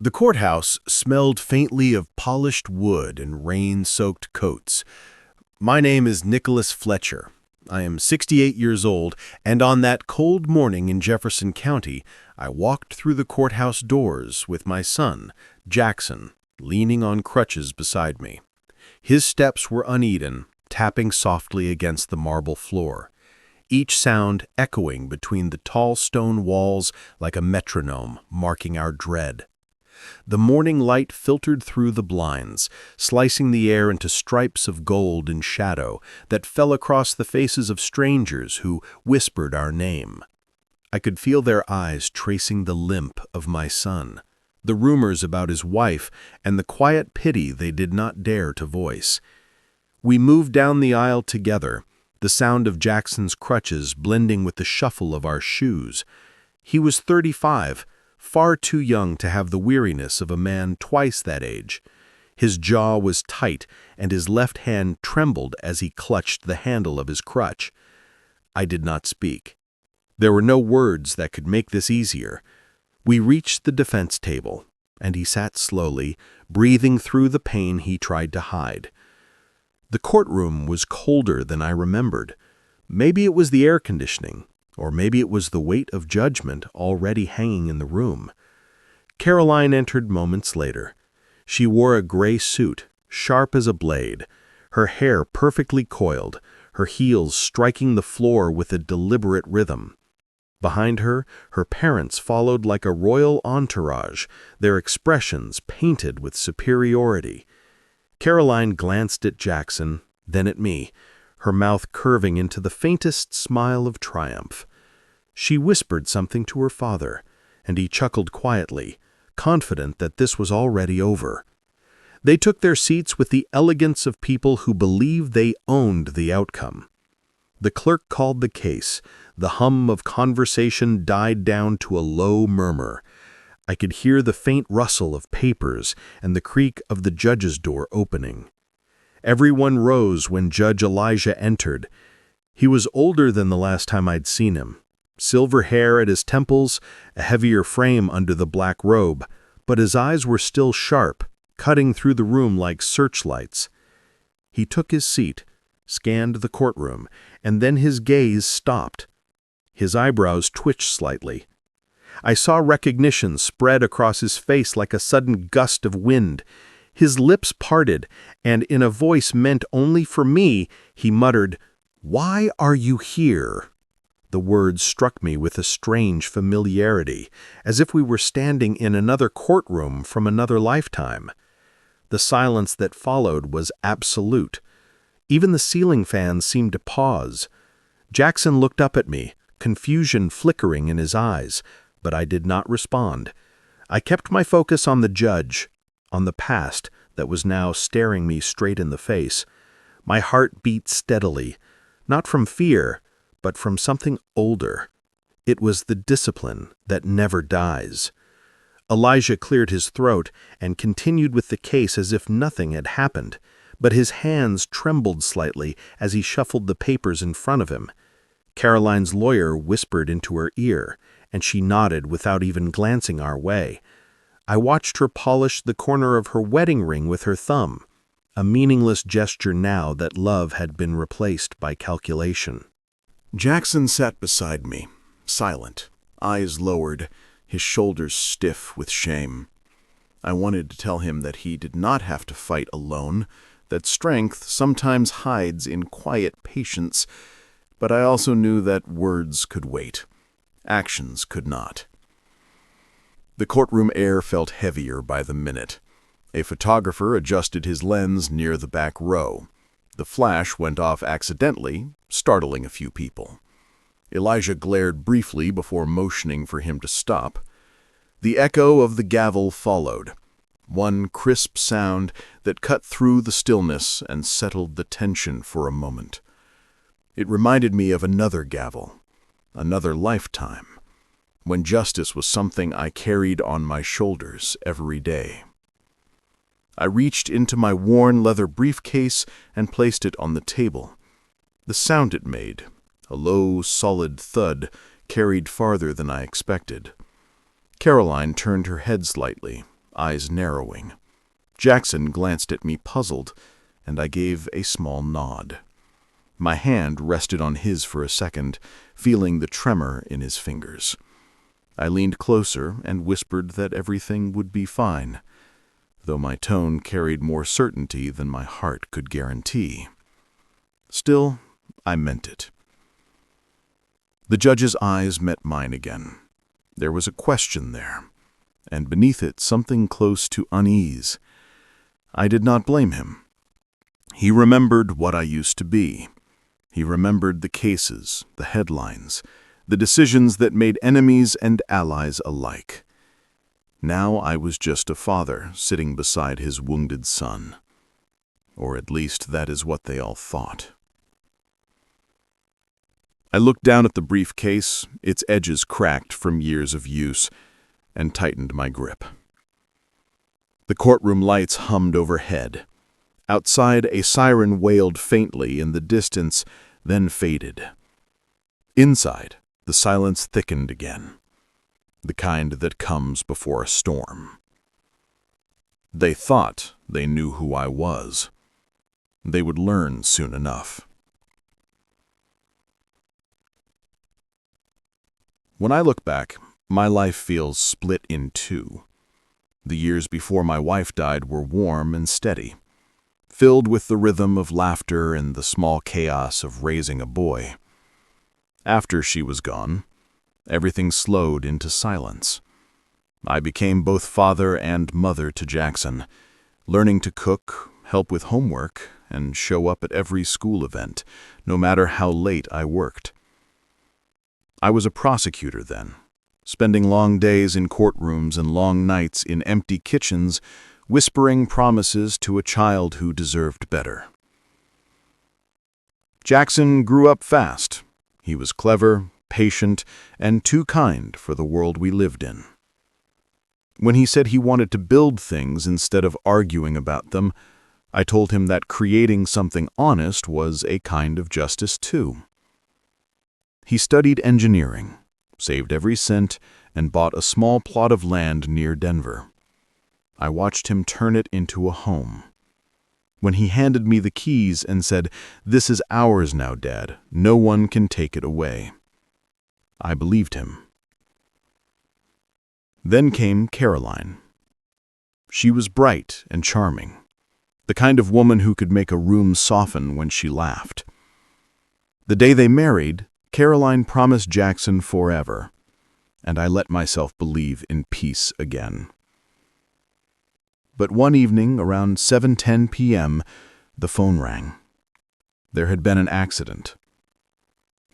The courthouse smelled faintly of polished wood and rain-soaked coats. My name is Nicholas Fletcher. I am 68 years old, and on that cold morning in Jefferson County, I walked through the courthouse doors with my son, Jackson, leaning on crutches beside me. His steps were uneven, tapping softly against the marble floor, each sound echoing between the tall stone walls like a metronome marking our dread. The morning light filtered through the blinds, slicing the air into stripes of gold and shadow that fell across the faces of strangers who whispered our name. I could feel their eyes tracing the limp of my son, the rumors about his wife, and the quiet pity they did not dare to voice. We moved down the aisle together, the sound of Jackson's crutches blending with the shuffle of our shoes. He was 35, far too young to have the weariness of a man twice that age. His jaw was tight, and his left hand trembled as he clutched the handle of his crutch. I did not speak. There were no words that could make this easier. We reached the defense table, and he sat slowly, breathing through the pain he tried to hide. The courtroom was colder than I remembered. Maybe it was the air conditioning, or maybe it was the weight of judgment already hanging in the room. Caroline entered moments later. She wore a gray suit, sharp as a blade, her hair perfectly coiled, her heels striking the floor with a deliberate rhythm. Behind her, her parents followed like a royal entourage, their expressions painted with superiority. Caroline glanced at Jackson, then at me, her mouth curving into the faintest smile of triumph. She whispered something to her father, and he chuckled quietly, confident that this was already over. They took their seats with the elegance of people who believed they owned the outcome. The clerk called the case. The hum of conversation died down to a low murmur. I could hear the faint rustle of papers and the creak of the judge's door opening. Everyone rose when Judge Elijah entered. He was older than the last time I'd seen him. Silver hair at his temples, a heavier frame under the black robe, but his eyes were still sharp, cutting through the room like searchlights. He took his seat, scanned the courtroom, and then his gaze stopped. His eyebrows twitched slightly. I saw recognition spread across his face like a sudden gust of wind. His lips parted, and in a voice meant only for me, he muttered, "Why are you here?" The words struck me with a strange familiarity, as if we were standing in another courtroom from another lifetime. The silence that followed was absolute. Even the ceiling fans seemed to pause. Jackson looked up at me, confusion flickering in his eyes, but I did not respond. I kept my focus on the judge, on the past that was now staring me straight in the face. My heart beat steadily, not from fear, but from something older. It was the discipline that never dies. Elijah cleared his throat and continued with the case as if nothing had happened, but his hands trembled slightly as he shuffled the papers in front of him. Caroline's lawyer whispered into her ear, and she nodded without even glancing our way. I watched her polish the corner of her wedding ring with her thumb, a meaningless gesture now that love had been replaced by calculation. Jackson sat beside me, silent, eyes lowered, his shoulders stiff with shame. I wanted to tell him that he did not have to fight alone, that strength sometimes hides in quiet patience, but I also knew that words could wait. Actions could not. The courtroom air felt heavier by the minute. A photographer adjusted his lens near the back row. The flash went off accidentally, startling a few people. Elijah glared briefly before motioning for him to stop. The echo of the gavel followed, one crisp sound that cut through the stillness and settled the tension for a moment. It reminded me of another gavel, another lifetime, when justice was something I carried on my shoulders every day. I reached into my worn leather briefcase and placed it on the table. The sound it made, a low, solid thud, carried farther than I expected. Caroline turned her head slightly, eyes narrowing. Jackson glanced at me puzzled, and I gave a small nod. My hand rested on his for a second, feeling the tremor in his fingers. I leaned closer and whispered that everything would be fine, though my tone carried more certainty than my heart could guarantee. Still, I meant it. The judge's eyes met mine again. There was a question there, and beneath it something close to unease. I did not blame him. He remembered what I used to be. He remembered the cases, the headlines, the decisions that made enemies and allies alike. Now I was just a father sitting beside his wounded son. Or at least that is what they all thought. I looked down at the briefcase, its edges cracked from years of use, and tightened my grip. The courtroom lights hummed overhead. Outside, a siren wailed faintly in the distance, then faded. Inside, the silence thickened again, the kind that comes before a storm. They thought they knew who I was. They would learn soon enough. When I look back, my life feels split in two. The years before my wife died were warm and steady, filled with the rhythm of laughter and the small chaos of raising a boy. After she was gone, everything slowed into silence. I became both father and mother to Jackson, learning to cook, help with homework, and show up at every school event, no matter how late I worked. I was a prosecutor then, spending long days in courtrooms and long nights in empty kitchens, whispering promises to a child who deserved better. Jackson grew up fast. He was clever, patient, and too kind for the world we lived in. When he said he wanted to build things instead of arguing about them, I told him that creating something honest was a kind of justice too. He studied engineering, saved every cent, and bought a small plot of land near Denver. I watched him turn it into a home. When he handed me the keys and said, "This is ours now, Dad. No one can take it away," I believed him. Then came Caroline. She was bright and charming, the kind of woman who could make a room soften when she laughed. The day they married, Caroline promised Jackson forever, and I let myself believe in peace again. But one evening, around 7:10 p.m., the phone rang. There had been an accident.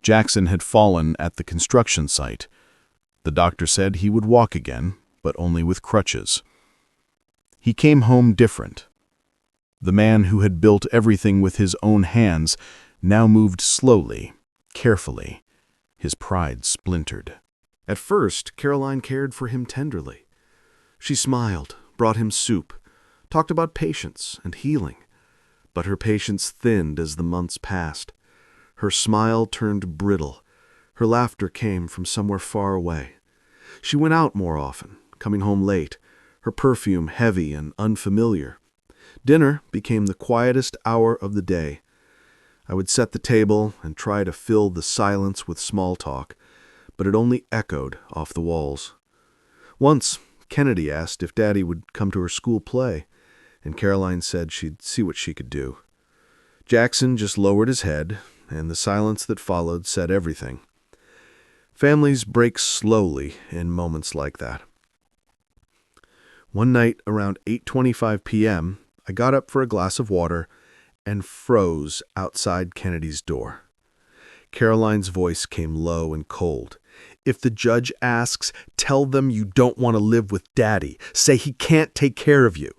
Jackson had fallen at the construction site. The doctor said he would walk again, but only with crutches. He came home different. The man who had built everything with his own hands now moved slowly, carefully, his pride splintered. At first, Caroline cared for him tenderly. She smiled, brought him soup, talked about patience and healing. But her patience thinned as the months passed. Her smile turned brittle. Her laughter came from somewhere far away. She went out more often, coming home late, her perfume heavy and unfamiliar. Dinner became the quietest hour of the day. I would set the table and try to fill the silence with small talk, but it only echoed off the walls. Once, Kennedy asked if Daddy would come to her school play, and Caroline said she'd see what she could do. Jackson just lowered his head, and the silence that followed said everything. Families break slowly in moments like that. One night around 8:25 p.m., I got up for a glass of water and froze outside Kennedy's door. Caroline's voice came low and cold. "If the judge asks, tell them you don't want to live with Daddy. Say he can't take care of you."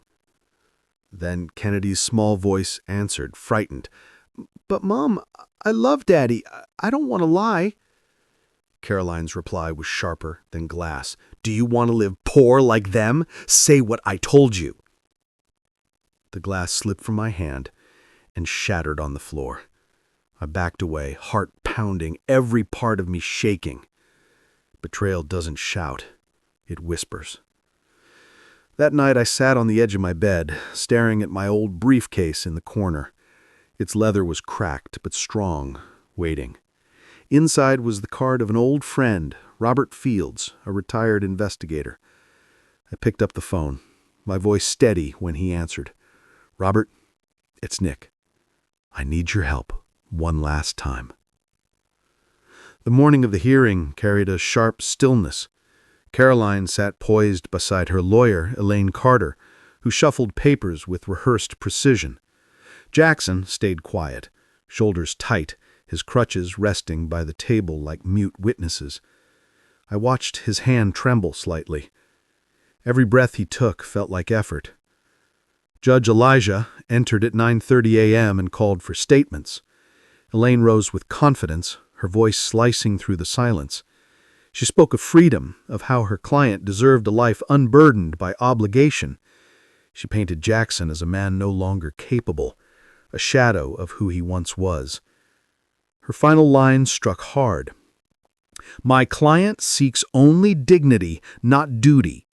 Then Kennedy's small voice answered, frightened, "But Mom, I love Daddy. I don't want to lie." Caroline's reply was sharper than glass. "Do you want to live poor like them? Say what I told you." The glass slipped from my hand and shattered on the floor. I backed away, heart pounding, every part of me shaking. Betrayal doesn't shout, it whispers. That night I sat on the edge of my bed, staring at my old briefcase in the corner. Its leather was cracked but strong, waiting. Inside was the card of an old friend, Robert Fields, a retired investigator. I picked up the phone, my voice steady when he answered. "Robert, it's Nick. I need your help one last time." The morning of the hearing carried a sharp stillness. Caroline sat poised beside her lawyer, Elaine Carter, who shuffled papers with rehearsed precision. Jackson stayed quiet, shoulders tight, his crutches resting by the table like mute witnesses. I watched his hand tremble slightly. Every breath he took felt like effort. Judge Elijah entered at 9:30 a.m. and called for statements. Elaine rose with confidence, her voice slicing through the silence. She spoke of freedom, of how her client deserved a life unburdened by obligation. She painted Jackson as a man no longer capable, a shadow of who he once was. Her final line struck hard. "My client seeks only dignity, not duty."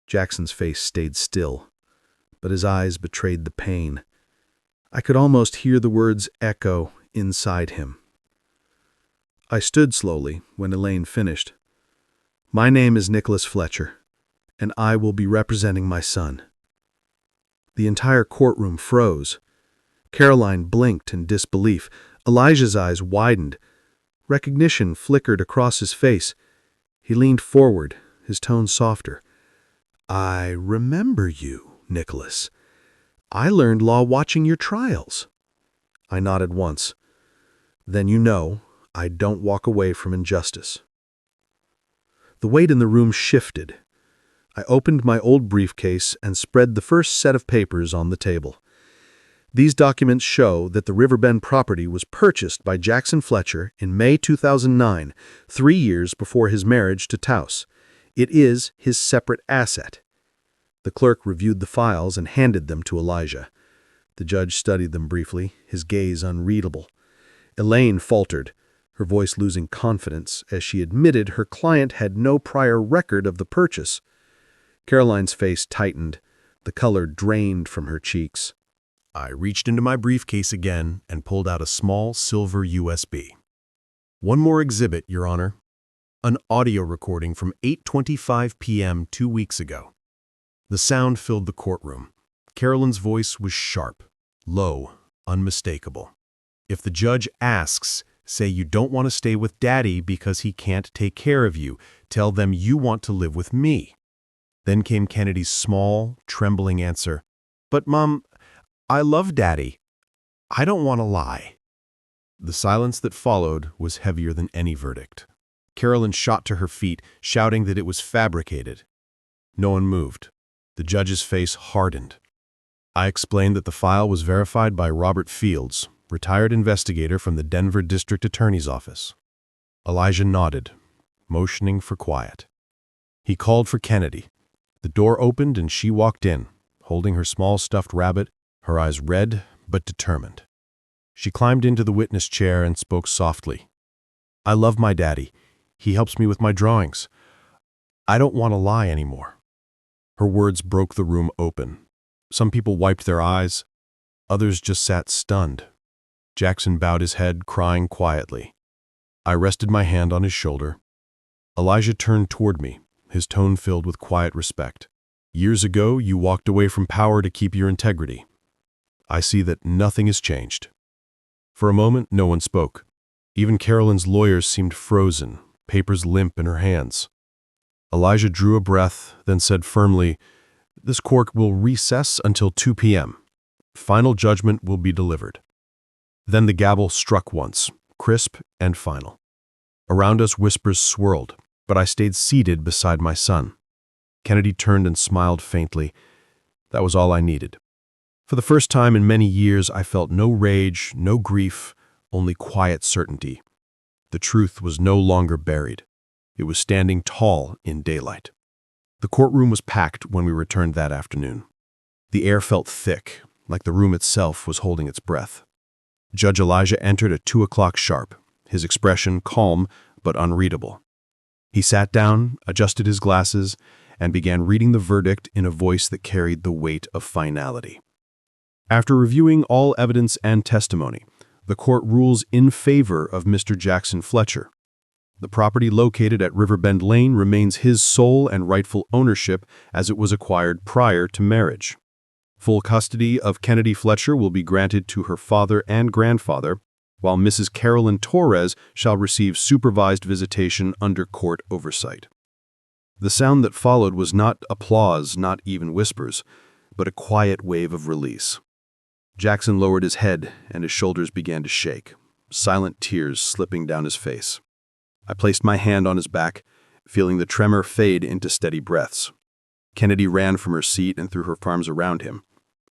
Jackson's face stayed still, but his eyes betrayed the pain. I could almost hear the words echo inside him. I stood slowly when Elaine finished. "My name is Nicholas Fletcher, and I will be representing my son." The entire courtroom froze. Caroline blinked in disbelief. Elijah's eyes widened. Recognition flickered across his face. He leaned forward, his tone softer. "I remember you, Nicholas. I learned law watching your trials." I nodded once. "Then you know I don't walk away from injustice." The weight in the room shifted. I opened my old briefcase and spread the first set of papers on the table. These documents show that the Riverbend property was purchased by Jackson Fletcher in May 2009, 3 years before his marriage to Taus. It is his separate asset. The clerk reviewed the files and handed them to Elijah. The judge studied them briefly, his gaze unreadable. Elaine faltered, her voice losing confidence as she admitted her client had no prior record of the purchase. Caroline's face tightened, the color drained from her cheeks. I reached into my briefcase again and pulled out a small silver USB. "One more exhibit, Your Honor. An audio recording from 8:25 p.m. 2 weeks ago." The sound filled the courtroom. Caroline's voice was sharp, low, unmistakable. "If the judge asks, say you don't want to stay with Daddy because he can't take care of you. Tell them you want to live with me." Then came Kennedy's small, trembling answer. "But, Mom, I love Daddy. I don't want to lie." The silence that followed was heavier than any verdict. Caroline shot to her feet, shouting that it was fabricated. No one moved. The judge's face hardened. I explained that the file was verified by Robert Fields, retired investigator from the Denver District Attorney's Office. Elijah nodded, motioning for quiet. He called for Kennedy. The door opened and she walked in, holding her small stuffed rabbit, her eyes red but determined. She climbed into the witness chair and spoke softly. "I love my daddy. He helps me with my drawings. I don't want to lie anymore." Her words broke the room open. Some people wiped their eyes. Others just sat stunned. Jackson bowed his head, crying quietly. I rested my hand on his shoulder. Elijah turned toward me, his tone filled with quiet respect. "Years ago, you walked away from power to keep your integrity. I see that nothing has changed." For a moment, no one spoke. Even Caroline's lawyers seemed frozen, papers limp in her hands. Elijah drew a breath, then said firmly, "This court will recess until 2 p.m. Final judgment will be delivered." Then the gavel struck once, crisp and final. Around us whispers swirled, but I stayed seated beside my son. Kennedy turned and smiled faintly. That was all I needed. For the first time in many years, I felt no rage, no grief, only quiet certainty. The truth was no longer buried. It was standing tall in daylight. The courtroom was packed when we returned that afternoon. The air felt thick, like the room itself was holding its breath. Judge Elijah entered at 2 o'clock sharp, his expression calm but unreadable. He sat down, adjusted his glasses, and began reading the verdict in a voice that carried the weight of finality. After reviewing all evidence and testimony, the court rules in favor of Mr. Jackson Fletcher. The property located at Riverbend Lane remains his sole and rightful ownership as it was acquired prior to marriage. Full custody of Kennedy Fletcher will be granted to her father and grandfather, while Mrs. Carolyn Torres shall receive supervised visitation under court oversight. The sound that followed was not applause, not even whispers, but a quiet wave of release. Jackson lowered his head, and his shoulders began to shake, silent tears slipping down his face. I placed my hand on his back, feeling the tremor fade into steady breaths. Kennedy ran from her seat and threw her arms around him.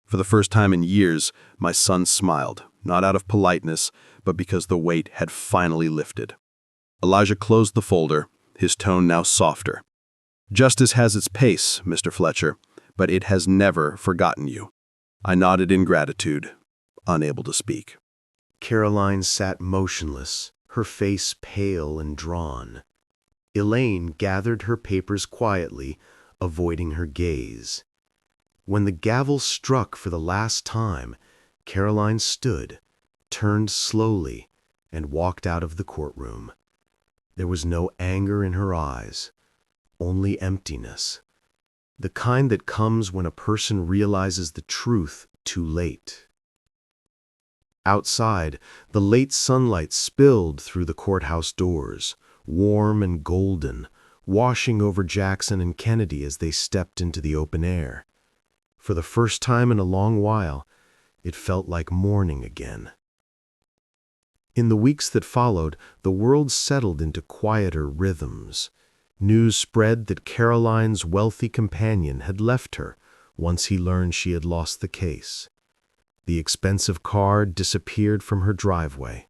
For the first time in years, my son smiled, not out of politeness, but because the weight had finally lifted. Elijah closed the folder, his tone now softer. "Justice has its pace, Mr. Fletcher, but it has never forgotten you." I nodded in gratitude, unable to speak. Caroline sat motionless, her face pale and drawn. Elaine gathered her papers quietly, avoiding her gaze. When the gavel struck for the last time, Caroline stood, turned slowly, and walked out of the courtroom. There was no anger in her eyes, only emptiness, the kind that comes when a person realizes the truth too late. Outside, the late sunlight spilled through the courthouse doors, warm and golden, washing over Jackson and Kennedy as they stepped into the open air. For the first time in a long while, it felt like morning again. In the weeks that followed, the world settled into quieter rhythms. News spread that Caroline's wealthy companion had left her once he learned she had lost the case. The expensive car disappeared from her driveway.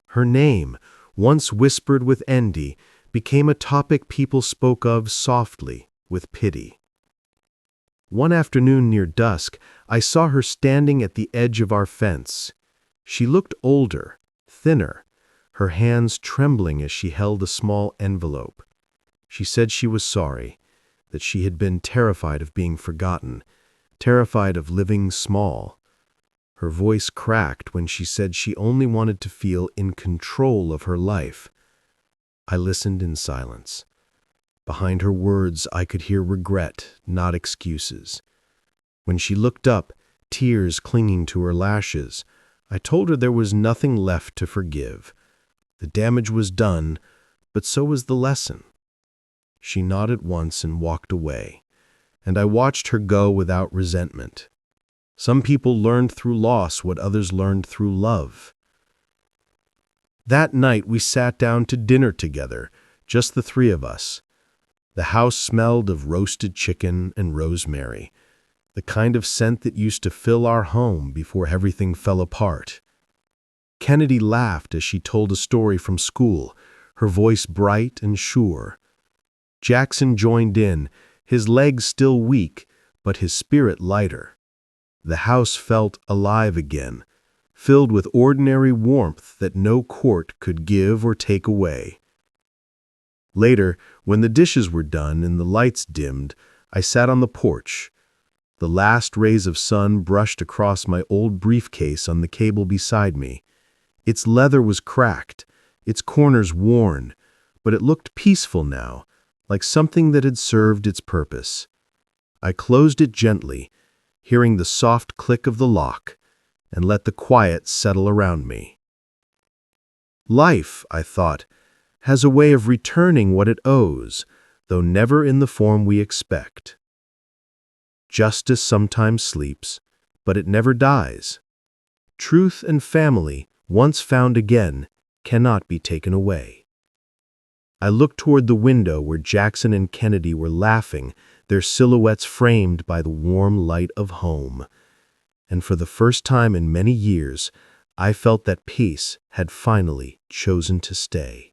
Her name, once whispered with envy, became a topic people spoke of softly, with pity. One afternoon near dusk, I saw her standing at the edge of our fence. She looked older, thinner, her hands trembling as she held a small envelope. She said she was sorry, that she had been terrified of being forgotten, terrified of living small. Her voice cracked when she said she only wanted to feel in control of her life. I listened in silence. Behind her words, I could hear regret, not excuses. When she looked up, tears clinging to her lashes, I told her there was nothing left to forgive. The damage was done, but so was the lesson. She nodded once and walked away, and I watched her go without resentment. Some people learned through loss what others learned through love. That night we sat down to dinner together, just the three of us. The house smelled of roasted chicken and rosemary, the kind of scent that used to fill our home before everything fell apart. Kennedy laughed as she told a story from school, her voice bright and sure. Jackson joined in, his legs still weak, but his spirit lighter. The house felt alive again, filled with ordinary warmth that no court could give or take away. Later, when the dishes were done and the lights dimmed, I sat on the porch. The last rays of sun brushed across my old briefcase on the cable beside me. Its leather was cracked, its corners worn, but it looked peaceful now, like something that had served its purpose. I closed it gently, hearing the soft click of the lock, and let the quiet settle around me. Life, I thought, has a way of returning what it owes, though never in the form we expect. Justice sometimes sleeps, but it never dies. Truth and family, once found again, cannot be taken away. I looked toward the window where Jackson and Kennedy were laughing, their silhouettes framed by the warm light of home. And for the first time in many years, I felt that peace had finally chosen to stay.